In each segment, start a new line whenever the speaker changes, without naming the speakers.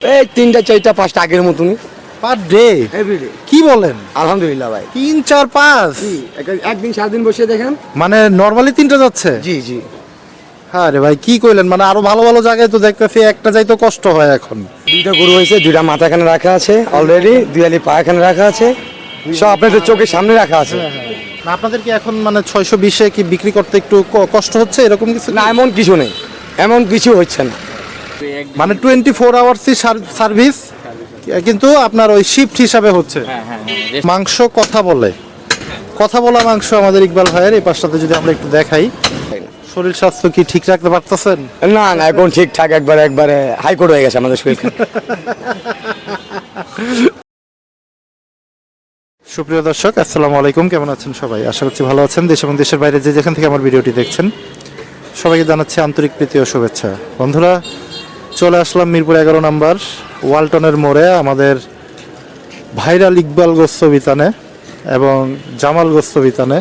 এই 3টা 4টা 5টা আগের মতনই
পার ডে
এভরিডে।
কি বলেন?
আলহামদুলিল্লাহ ভাই।
3 4 5
জি, একদিন 7 দিন বসে দেখেন।
মানে নরমালি 3টা যাচ্ছে?
জি জি।
হ্যাঁ রে ভাই, কি কইলেন? মানে আরো ভালো ভালো জায়গায় তো দেখতেছি একটা যাইতো কষ্ট হয় এখন।
2টা গরু হয়েছে, 2টা মাথা এখানে রাখা আছে অলরেডি, 2 আলি পা এখানে রাখা আছে, সব আপনাদের চোখের সামনে রাখা আছে।
না আপনাদের কি এখন মানে 620-এ কি বিক্রি করতে একটু কষ্ট হচ্ছে এরকম কিছু?
না এমন কিছু নেই, এমন কিছু হচ্ছে না।
মানে 24 আওয়ার্সই সার্ভিস, কিন্তু আপনার ওই শিফট হিসাবে হচ্ছে। মাংস কথা বলে, কথা বলা মাংস আমাদের ইকবাল ভাইয়ের। এই পাশটাতে যদি আমরা একটু দেখাই, শরীর স্বাস্থ্য কি ঠিক রাখতে পারতেছেন?
না না এখন ঠিকঠাক, একবারে হাইকোর্ট হয়ে গেছে আমাদের শরীর।
সুপ্রিয় দর্শক, আসসালামু আলাইকুম। কেমন আছেন সবাই? আশা করছি ভালো আছেন। দেশ এবং দেশের বাইরে যে যেখান থেকে আমার ভিডিওটি দেখছেন সবাইকে জানাচ্ছি আন্তরিক প্রীতি ও শুভেচ্ছা। বন্ধুরা, চলে আসলাম মিরপুর 11 নম্বর ওয়ালটনের মোড়ে আমাদের ভাইরাল ইকবাল গোস্ত বিতানে এবং জামাল গোস্ত বিতানে।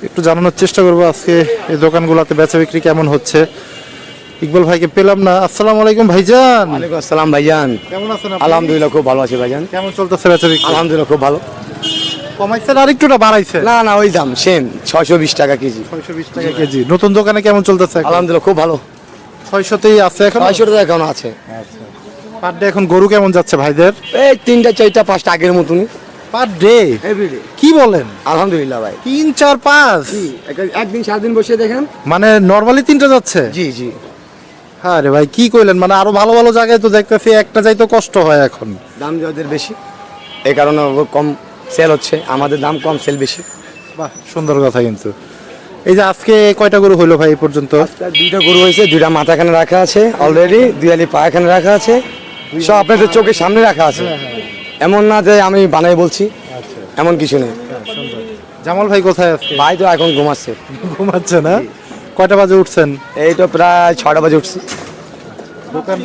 একটু জানানোর চেষ্টা করবো আজকে এই দোকানগুলোতে বেচা বিক্রি কেমন হচ্ছে। ইকবাল ভাইকে পেলাম না। আসসালামু আলাইকুম ভাইজান।
ওয়ালাইকুম আসসালাম ভাইজান।
কেমন আছেন আপনি?
আলহামদুলিল্লাহ খুব ভালো আছি ভাইজান।
কেমন চলতেছে বেচা বিক্রি?
আলহামদুলিল্লাহ খুব ভালো।
কমাইছেন আর একটুটা বাড়াইছে?
না না ওই দাম সেম 620 টাকা কেজি।
620 টাকা কেজি। নতুন দোকানে কেমন চলতেছে এখন?
আলহামদুলিল্লাহ খুব ভালো।
600তেই আছে এখন?
600 টাকা এখন আছে।
পার ডে এখন গরু কেমন যাচ্ছে ভাইদের?
এই 3টা 4টা 5টা আগের মতনই
পার ডে
এভরিডে।
কি বলেন?
আলহামদুলিল্লাহ ভাই।
3 4 5
জি, একদিন 7 দিন বসে দেখেন।
মানে নরমালি 3টা যাচ্ছে?
জি জি।
হ্যাঁ রে ভাই, কি কইলেন? মানে আরো ভালো ভালো জায়গায় তো দেখতেছি একটা যাইতো কষ্ট হয় এখন।
দাম যাদের বেশি, এই কারণে কম সেল হচ্ছে, আমাদের দাম কম সেল বেশি।
বাহ, সুন্দর কথা। কিন্তু এই যে আজকে কয়টা গরু হইলো ভাই এই পর্যন্ত?
2টা গরু হয়েছে, 2টা মাথা এখানে রাখা আছে অলরেডি, 2 আলি পা এখানে রাখা আছে, সব আপনাদের চোখের সামনে রাখা আছে। এমন না যে আমি বানাই বলছি, এমন কিছু নেই।
জামাল ভাই কোথায় আজকে?
ভাই তো এখন ঘুমাচ্ছে।
ঘুমাচ্ছে না? কয়টা বাজে উঠছেন?
এই তো প্রায় 6টা বাজে উঠছি।
দোকান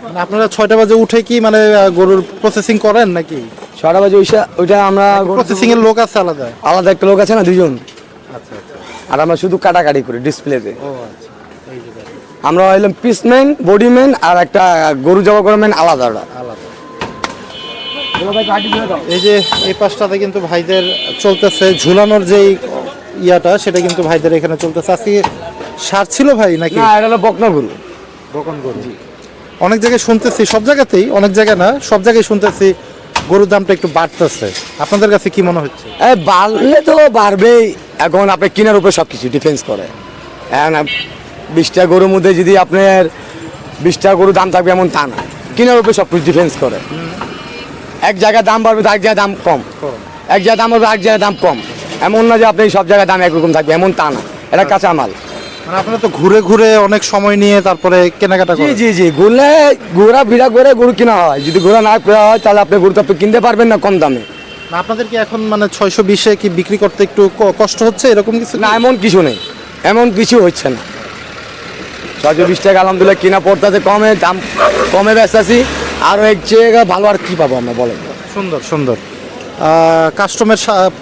মানে আপনারা 6টা বাজে উঠে কি মানে গরুর প্রসেসিং করেন নাকি?
6টা বাজে ওইটা আমরা
প্রসেসিং এর লোক আছে আলাদা?
আলাদা একটা লোক আছে না, 2 জন।
আচ্ছা আচ্ছা।
আর আমরা শুধু কাটাকাটি করি ডিসপ্লেতে।
ও আচ্ছা।
আমরা হইলাম পিসম্যান, বডিম্যান, আর একটা গরু জবা করা ম্যান আলাদা।
আলাদা। এই যে এই পাশটাতে কিন্তু ভাইদের চলতেছে ঝুলানোর যেই ইয়াটা, সেটা কিন্তু ভাইদের এখানে চলতেছে। আজকে সার ছিল ভাই নাকি?
না এটা হলো বকনা গরু।
বকন গরু। অনেক জায়গায় শুনতেছি, সব জায়গাতেই, অনেক জায়গায় না সব জায়গায় শুনতেছি গরুর দামটা একটু বাড়তেছে। আপনাদের কাছে কি মনে হচ্ছে?
বাড়লে তো বাড়বেই, এখন আপনি কেনার উপর সব কিছু ডিফেন্স করে। এখন 20টা গরুর মধ্যে যদি আপনার 20টা গরুর দাম থাকবে এমন তা না, কেনার উপর সব কিছু ডিফেন্স করে। এক জায়গায় দাম বাড়বে তো এক জায়গায় দাম কম, এক জায়গায় দাম বাড়বে এক জায়গায় দাম কম। এমন না যে আপনি সব জায়গায় দাম একরকম থাকবে, এমন তা না। এটা কাঁচা মাল।
মানে আপনারা তো ঘুরে ঘুরে অনেক সময় নিয়ে তারপরে কেনাকাটা
জি
করেন?
জি জি, ঘুরলে ঘোরা ভিড়া করে গরু কেনা হয়। যদি ঘোরা না করা হয় তাহলে আপনি গরু তো আপনি কিনতে পারবেন না কম দামে।
না আপনাদের কি এখন মানে 620-এ কি বিক্রি করতে একটু কষ্ট হচ্ছে এরকম কিছু?
না এমন কিছু নেই, এমন কিছু হচ্ছে না। 620 টাকা আলহামদুলিল্লাহ কিনা পড়তেছে, কমে দাম কমে বেচতেছি। আরও এক জায়গা ভালো আর কি পাবো আমরা বলেন?
সুন্দর সুন্দর।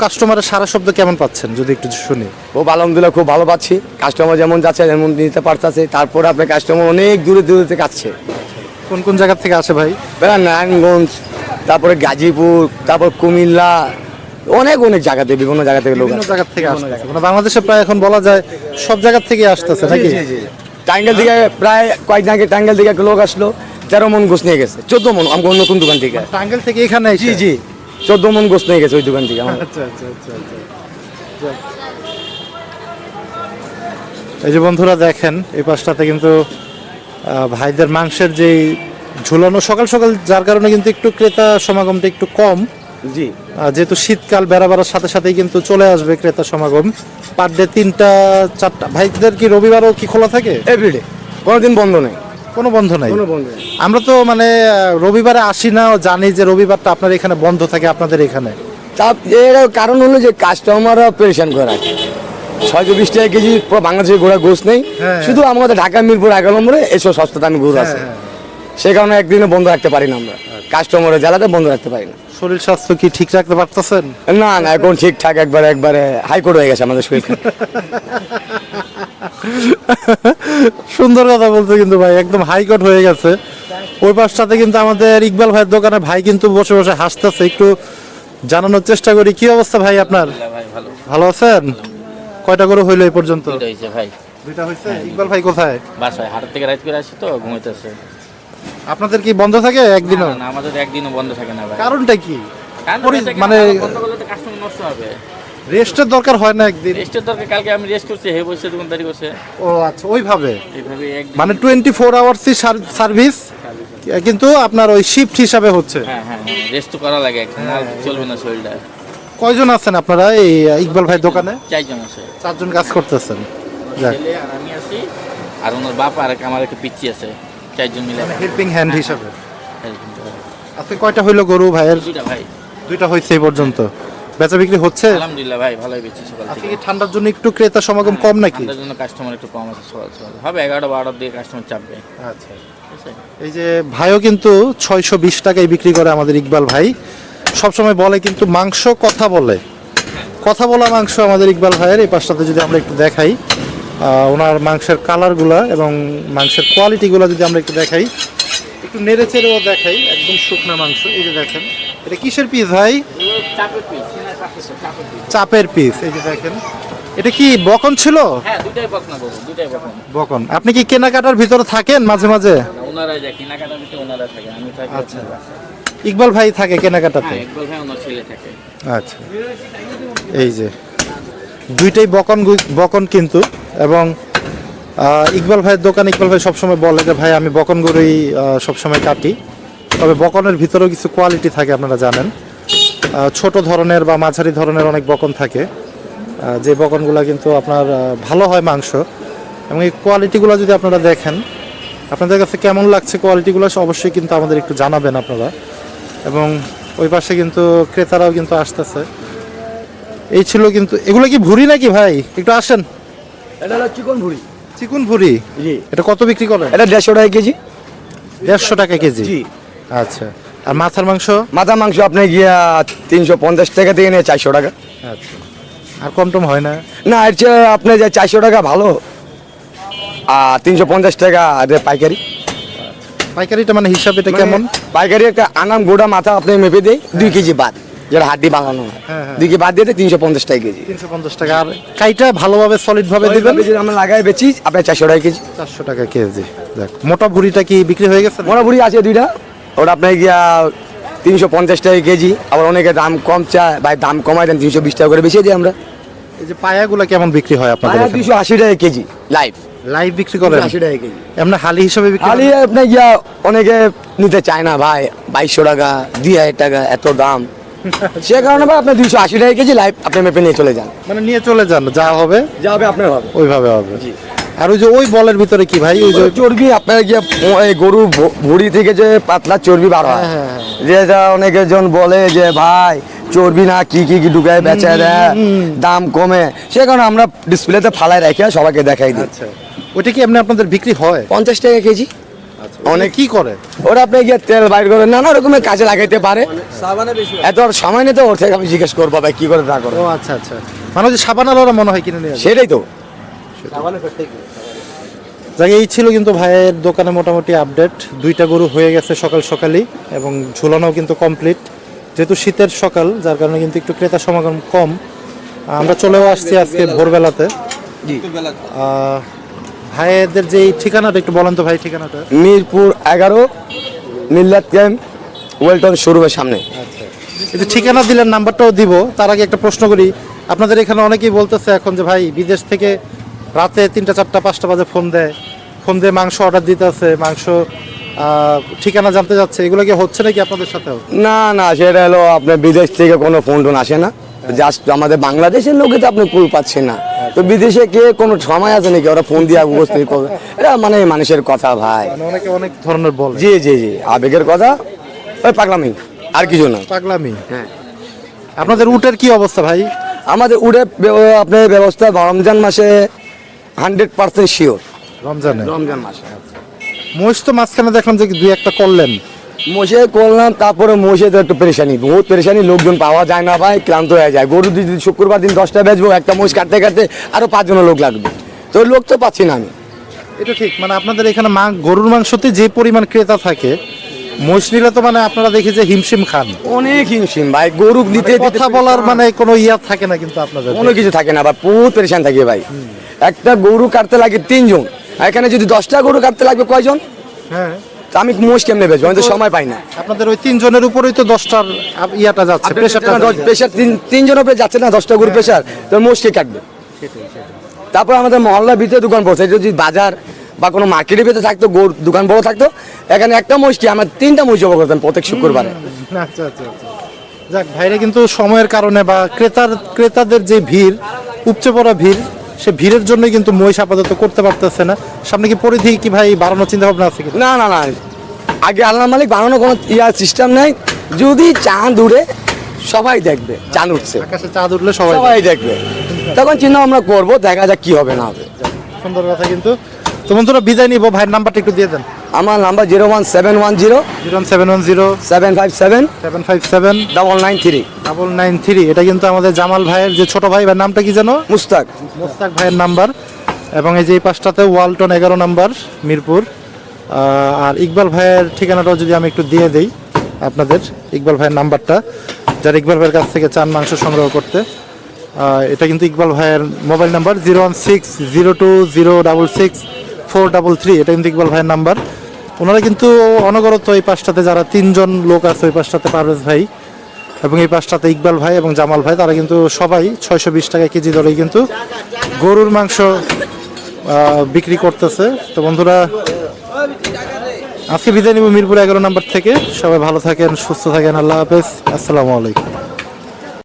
কাস্টমারের সারা শব্দ কেমন পাচ্ছেন যদি একটু শুনি?
খুব আলহামদুলিল্লাহ খুব ভালো পাচ্ছি। কাস্টমার যেমন যাচ্ছে যেমন নিতে পারতেছে। তারপর আপনার কাস্টমার অনেক দূরে দূরে থেকে আসছে।
কোন কোন জায়গা থেকে আসে ভাই?
নারায়ণগঞ্জ, তারপরে গাজীপুর, তারপর কুমিল্লা, অনেক জায়গাতে, বিভিন্ন জায়গা থেকে লোক
বিভিন্ন
আসছে।
জায়গা থেকে আসছে। মানে বাংলাদেশে প্রায় এখন বলা যায় সব জায়গা থেকে আসতেছে নাকি?
টাঙ্গাইল থেকে প্রায় কয়েকদিন আগে টাঙ্গাইল থেকে একটা লোক আসলো, 13 মন গোস নিয়ে গেছে। 14 মন আমার নতুন দোকান থেকে।
টাঙ্গাইল থেকে এখানে
জি জি, 14 মন গোস নিয়ে গেছে ওই দোকান থেকে আমার।
আচ্ছা আচ্ছা আচ্ছা আচ্ছা। এই যে বন্ধুরা দেখেন এই পাশটাতে কিন্তু ভাইদের মাংসের যে ঝুলানো সকাল সকাল, যার কারণে কিন্তু একটু ক্রেতা সমাগমটা একটু কম।
জি,
যেহেতু শীতকাল বেড়া বাড়ার সাথে সাথেই কিন্তু চলে আসবে ক্রেতা সমাগম। পার ডে 3টা 4টা। ভাইদের কি রবিবারও কি খোলা থাকে?
এভরিডে, কোনোদিন বন্ধ নেই।
কোনো বন্ধ নাই?
কোনো বন্ধ নেই।
আমরা তো মানে রবিবারে আসি না, জানি যে রবিবারটা আপনার এখানে বন্ধ থাকে আপনাদের এখানে।
তা এর কারণ হলো যে কাস্টমাররা পেরেশান করে রাখে। 620 টাকা কেজি বাংলাদেশের গোড়া গোস নেই।
হ্যাঁ।
শুধু আমাদের ঢাকা মিরপুর 11 নম্বরে এসব সস্তা দামি গরু আছে। সে কারণে একদিনে বন্ধ রাখতে পারি না আমরা, কাস্টমারের জ্বালাতে বন্ধ রাখতে পারি না।
শরীর স্বাস্থ্য কি ঠিক রাখতে পারতেছেন?
না না এখন ঠিকঠাক, একবারে হাইকোর্ট হয়ে গেছে আমাদের শরীর।
সুন্দর কথা বলছে কিন্তু ভাই, একদম হাইকোর্ট হয়ে গেছে। ওই পাশটাতে কিন্তু আমাদের ইকবাল ভাইয়ের দোকানে ভাই কিন্তু বসে বসে হাসতেছে, একটু জানানোর চেষ্টা করি। কি অবস্থা ভাই আপনার?
ভাই ভালো
ভালো আছেন? কয়টা গরু হইলো এই পর্যন্ত?
দুটো হয়েছে ভাই,
দুইটা হয়েছে। ইকবাল ভাই কোথায়?
বাসায় হাটের থেকে রাইত করে আসি তো ঘুমাইতেছে।
আপনাদের কি বন্ধ থাকে একদিনও?
না, আমাদের একদিনও বন্ধ থাকে না ভাই।
কারণটা কি?
কারণ
মানে
বন্ধ করলে তো কাস্টমার নষ্ট হবে।
রেস্টের দরকার হয় না একদিন?
রেস্টের দরকার, কালকে আমি রেস্ট করছি, হে বসে দোকানদারি করছে
ও আচ্ছা, ওইভাবে
এইভাবে একদিন।
মানে 24 আওয়ার্সই সার্ভিস, কিন্তু আপনার ওই শিফট হিসাবে হচ্ছে।
হ্যাঁ হ্যাঁ, রেস্ট তো করা লাগে, একদিন না চলবে না শরীরটা।
কয়জন আছেন আপনারা এই ইকবাল ভাই দোকানে?
4 জন আছে,
4 জন কাজ করতেছেন। যাক,
ছেলে আর আমি আছি, আর ওনার বাপ আর আমার একটা পিচ্ছি আছে, 4 জন মিলে।
হেল্পিং হ্যান্ড হিসাবে।
এরকম তো।
আজকে কয়টা হইলো গরু ভাইয়ের?
দুইটা ভাই,
দুইটা হয়েছে এই পর্যন্ত। বেচা বিক্রি হচ্ছে?
আলহামদুলিল্লাহ ভাই, ভালোই বেচছি সকাল
আজকে
থেকে।
কি ঠান্ডার জন্য একটু ক্রেতা সমাগম কম নাকি?
ঠান্ডার জন্য কাস্টমার একটু কম আছে, সকাল সকাল হবে 11টা-12টার দিকে কাস্টমার চাপবে।
আচ্ছা,
ঠিক আছে?
এই যে ভাইও কিন্তু 620 টাকায় বিক্রি করে আমাদের ইকবাল ভাই। সবসময় বলে কিন্তু মাংস কথা বলে, কথা বলা মাংস আমাদের ইকবাল ভাইয়ের। এই পাশটাতে যদি আমরা একটু দেখাই ওনার মাংসের কালারগুলা এবং মাংসের কোয়ালিটিগুলো যদি আমরা একটু দেখাই, একটু নেড়ে চেড়েও দেখাই। একদম শুকনা মাংস, এই যে দেখেন। এটা কিসের পিস ভাই?
চাপের পিস, চাপের পিস।
চাপের পিস, এই যে দেখেন। এটা কি বকন ছিল?
হ্যাঁ, দুইটাই বকনা গরু, দুইটাই বকনা।
বকন। আপনি কি কেনাকাটার ভিতরে থাকেন মাঝে মাঝে?
ওনারাই যায় কেনাকাটা দিতে, ওনারা থাকে, আমি থাকি।
আচ্ছা, ইকবাল ভাই থাকে কেনাকাটাতে?
হ্যাঁ, ইকবাল ভাই ওনার ছেলে থাকে।
আচ্ছা, এই যে দুইটাই বকন বকন কিন্তু। এবং ইকবাল ভাইয়ের দোকানে ইকবাল ভাই সবসময় বলে যে ভাই আমি বকন গরুই সবসময় কাটি। তবে বকনের ভিতরেও কিছু কোয়ালিটি থাকে, আপনারা জানেন। ছোট ধরনের বা মাঝারি ধরনের অনেক বকন থাকে, যে বকনগুলো কিন্তু আপনার ভালো হয় মাংস। এবং এই কোয়ালিটিগুলো যদি আপনারা দেখেন, আপনাদের কাছে কেমন লাগছে কোয়ালিটিগুলো অবশ্যই কিন্তু আমাদের একটু জানাবেন আপনারা। এবং ওই পাশে কিন্তু ক্রেতারাও কিন্তু আসতেছে। এই ছিল কিন্তু। এগুলো কি ভুঁড়ি নাকি ভাই? একটু আসেন।
এটা হলো চিকন ভুড়ি।
চিকুন ভুঁড়ি?
জি।
এটা কত বিক্রি করেন?
এটা 150 টাকা কেজি।
150 টাকা কেজি?
জি।
আচ্ছা, আর মাথার মাংস?
মাথা মাংস আপনি গিয়া 350 টাকা থেকে নিয়ে 400 টাকা।
আচ্ছা, আর কম টম হয় না?
না, এর চেয়ে আপনি যে 400 টাকা ভালো, আর 350 টাকা পাইকারি।
পাইকারিটা মানে হিসাব এটা কেমন?
পাইকারি একটা আনাম গোড়া মাথা আপনি মেপে দেয় 2 কেজি বাদ, যেটা হাড্ডি বানানো হয়।
হ্যাঁ, হ্যাঁ।
2 কেজি বাদ দিয়ে 350 টাকা কেজি।
350 টাকা। আর কাইটা ভালোভাবে সলিড ভাবে দিবেন?
যদি আমরা লাগাই বেচি আপনার 400 টাকা কেজি।
400 টাকা কেজি। দেখ, মোটা ভুঁড়িটা কি বিক্রি হয়ে গেছে?
মোটামুটি আছে দুইটা, ওটা আপনার গিয়া 350 টাকা কেজি। আবার অনেকে দাম কম চায়, ভাই দাম কমাই দেন, 320 টাকা করে বেশি দিই আমরা।
এই যে পায়াগুলো কেমন বিক্রি হয় আপনাদের এখানে?
280 টাকা কেজি লাইভ।
লাইভ বিক্রি করেন?
280 টাকা কেজি।
এমনি হালি হিসাবে বিক্রি
খালি
করেন?
আপনি গিয়া অনেকে নিতে চায় না ভাই, 2200 টাকা 2000 টাকা এত দাম। সে কারণে ভাই আপনি 280 টাকা কেজি লাইভ আপনি মেপে নিয়ে চলে যান।
মানে নিয়ে চলে যান, যা হবে
যা হবে আপনার হবে।
ওইভাবে হবে।
জি।
আর ওই যে ওই বলের ভিতরে কি ভাই? ওই যে
চর্বি আপনার গিয়ে এই গরু ভুঁড়ি থেকে যে পাতলা চর্বি বার হয়,
হ্যাঁ, হ্যাঁ,
যেটা অনেকে জন বলে যে ভাই চর্বি না কি কি কি ঢুকায় বেচে দেয়, দাম কমে, সে কারণে আমরা ডিসপ্লেতে ফালাই রেখে সবাইকে দেখাই দিই।
আচ্ছা, ওইটা কি এমনি আপনাদের বিক্রি হয়?
50 টাকা কেজি।
অনেক কি করে?
ওরা আপনি গিয়ে তেল বাইর করে নানা রকমের কাজে লাগাইতে পারে। এত আর সময় নেই তো, ওর থেকে আমি জিজ্ঞেস করবো ভাই কি করে তা করে।
ও আচ্ছা আচ্ছা, মানে ওই যে সাবানালারা মনে হয় কিনে নিয়ে আসে।
সেটাই তো।
যাক, এই ছিল কিন্তু ভাইয়ের দোকানে মোটামুটি আপডেট। দুইটা গরু হয়ে গেছে সকাল সকালই, এবং ঝুলানোও কিন্তু কমপ্লিট। যেহেতু শীতের সকাল, যার কারণে কিন্তু একটু ক্রেতা সমাগম কম। আমরা চলেও আসছি আজকে ভোরবেলাতে।
জি।
ভাইয়েদের যে এই ঠিকানাটা একটু বলেন তো ভাই, ঠিকানাটা?
মিরপুর 11 মিল্লাত ক্যাম্প ওয়েলটন শোরুমের সামনে।
আচ্ছা, এই যে ঠিকানা দিলেন, নাম্বারটাও দিব। তার আগে একটা প্রশ্ন করি, আপনাদের এখানে অনেকেই বলতেছে এখন যে ভাই বিদেশ থেকে রাতে 3টা 4টা 5টা বাজে ফোন দিয়ে মাংস অর্ডার দিতে আছে, মাংস ঠিকানা জানতে যাচ্ছে। এগুলো কি হচ্ছে নাকি আপনাদের সাথেও?
না না, সেটা হলো আপনার বিদেশ থেকে কোনো ফোন টোন আসে না, জাস্ট আমাদের বাংলাদেশের লোকে তো আপনি কুল পাচ্ছেন না, তো বিদেশে কে কোনো সময় আছে নাকি ওরা ফোন দিয়ে উপস্থিত করবে? এটা মানে মানুষের কথা ভাই।
মানে অনেকে অনেক ধরনের বলে।
জি জি জি, আবেগের কথা, ওই পাগলামি, আর কিছু না।
পাগলামি।
হ্যাঁ।
আপনাদের উটের কি অবস্থা ভাই?
আমাদের উড়ে আপনার ব্যবস্থা রমজান মাসে 100% শিওর।
রমজানে?
রমজান মাসে।
মহিষ তো মাঝখানে দেখলাম যে 2-1টা করলেন।
মোষে করলাম, তারপরে মোষে তো একটু পেরেশানি, বহুত পেরেশানি, লোকজন পাওয়া যায় না ভাই, ক্লান্ত হয়ে যায়। গরু যদি শুক্রবার দিন 10টা বেচবো, একটা মোষ কাটতে কাটতে আরো 5 জন লোক লাগবে, তো লোক তো পাচ্ছি না আমি।
এটা ঠিক, মানে আপনাদের এখানে গরুর মাংসতে যে পরিমাণ ক্রেতা থাকে, মহিষ নিলে তো মানে আপনারা দেখি যে হিমশিম খান,
অনেক হিমশিম ভাই, গরু দিতে দিতে
কথা বলার মানে কোনো ইয়া থাকে না কিন্তু আপনাদের।
কোনো কিছু থাকে না ভাই, বহুত পরেশান থাকে ভাই। একটা গরু কাটতে লাগে 3 জন, আর এখানে যদি 10টা গরু কাটতে লাগবে কয়জন?
হ্যাঁ,
তা আমি মোষ কেমনে বেচবো, আমি তো সময় পাই না।
আপনাদের ওই 3 জনের উপরেই তো 10টার ইয়াটা যাচ্ছে, প্রেশারটা যাচ্ছে।
প্রেশার 3 জন উপরে যাচ্ছে না, 10টা গরু প্রেশার, তো মোষ কে কাটবে? তারপর আমাদের মহল্লার ভিতরে দোকান পড়ছে, এটা যদি বাজার বা কোনো মার্কেটের ভিতরে থাকতো, গরু দোকান বড় থাকতো, এখানে একটা মোষ কি আমরা 3টা মোষ জমা করতাম প্রত্যেক শুক্রবারে।
আচ্ছা আচ্ছা আচ্ছা। যাক, ভাইরা কিন্তু সময়ের কারণে বা ক্রেতাদের যে ভিড়, উপচে পড়া ভিড়, সে ভিড়ের জন্য কিন্তু মহিষ আপাতত করতে পারতেছে না। সামনে কি পরিধি কি ভাই বাড়ানোর চিন্তা ভাবনা আছে কি?
না না না, আগে আল্লাহ মালিক বানানো কোনো সিস্টেম নাই। যদি চাঁদ উড়ে সবাই দেখবে, চাঁদ উঠছে,
আকাশে চাঁদ উঠলে সবাই
সবাই দেখবে, তখন চিন্তা ভাবনা করবো, দেখা যাক কি হবে না হবে।
সুন্দর কথা। কিন্তু তো বন্ধুরা, বিদায় নিব, ভাইয়ের নাম্বারটা একটু দিয়ে দেন।
আমার নাম্বার 01710
01710
757
757
993
993। এটা কিন্তু আমাদের জামাল ভাইয়ের যে ছোট ভাই, ভাইয়ের নামটা কি জানো?
মুস্তাক।
মোস্তাক ভাইয়ের নাম্বার। এবং এই যে এই পাশটাতে ওয়ালটন 11 নাম্বার, মিরপুর। আর ইকবাল ভাইয়ের ঠিকানাটাও যদি আমি একটু দিয়ে দেই আপনাদের, ইকবাল ভাইয়ের নাম্বারটা, যারা ইকবাল ভাইয়ের কাছ থেকে চান মাংস সংগ্রহ করতে, এটা কিন্তু ইকবাল ভাইয়ের মোবাইল নাম্বার 01602066433। এটা কিন্তু ইকবাল ভাইয়ের নাম্বার। ওনারা কিন্তু অনবরত এই পাশটাতে, যারা 3 জন লোক আছে ওই পাশটাতে, পারভেজ ভাই এবং এই পাশটাতে ইকবাল ভাই এবং জামাল ভাই, তারা কিন্তু সবাই 620 টাকা কেজি দরেই কিন্তু গরুর মাংস বিক্রি করতেছে। তো বন্ধুরা, আজকে বিদায় নিব মিরপুর 11 নাম্বার থেকে। সবাই ভালো থাকেন, সুস্থ থাকেন, আল্লাহ হাফেজ, আসসালামু আলাইকুম।